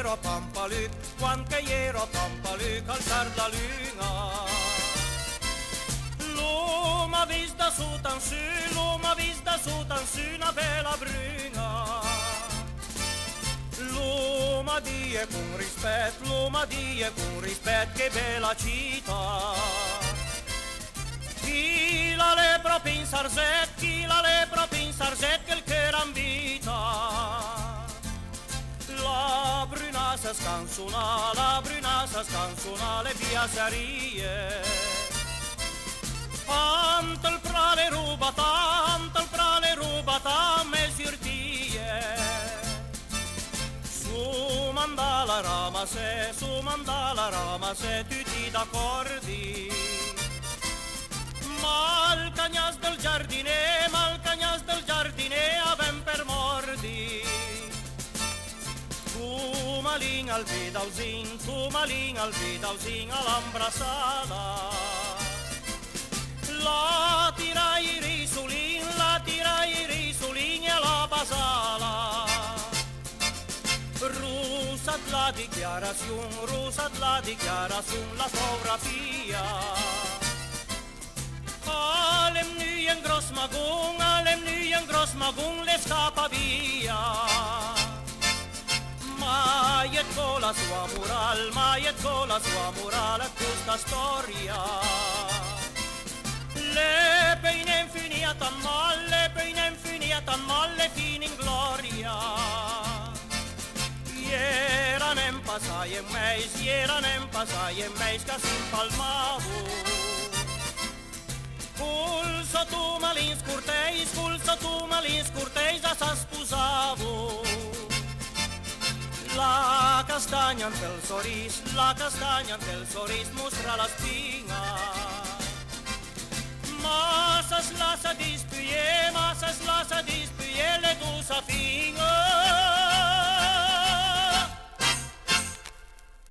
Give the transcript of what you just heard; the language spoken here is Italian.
ero a Pampaluc, quan que hi ero a Pampaluc, al sard la luna. L'ho m'ha vist de sud en su, l'ho m'ha vist de sud en su, una bella bruna. L'ho m'ha die con rispetto, l'ho m'ha die con rispetto, che bella città. Chi la le proprio in Sarzet, chi la le proprio in Sarzet, che il cœur en vita. La bruna se scansona, la bruna se scansona, le piacerie. Ant il prale rubata, me surtie. Su mandala ramase, tutti d'accordi. Ma il cagnas del giardine, avem per mordi. Tu malin al vidausin all'ambrassada. La tirai risulin e la basala. Rusat la dichiarazione, la fotografia. Alem nu en gros magung, le scappa via. Maiet con la sua moral, a questa storia. Le peine infinia tan mal, le fin in gloria. Ieranem passaie meis, ca s'impalmavo. Culsa tu malins curteis, a sa sposavo. La castagna ante el sorris, mostra la spina.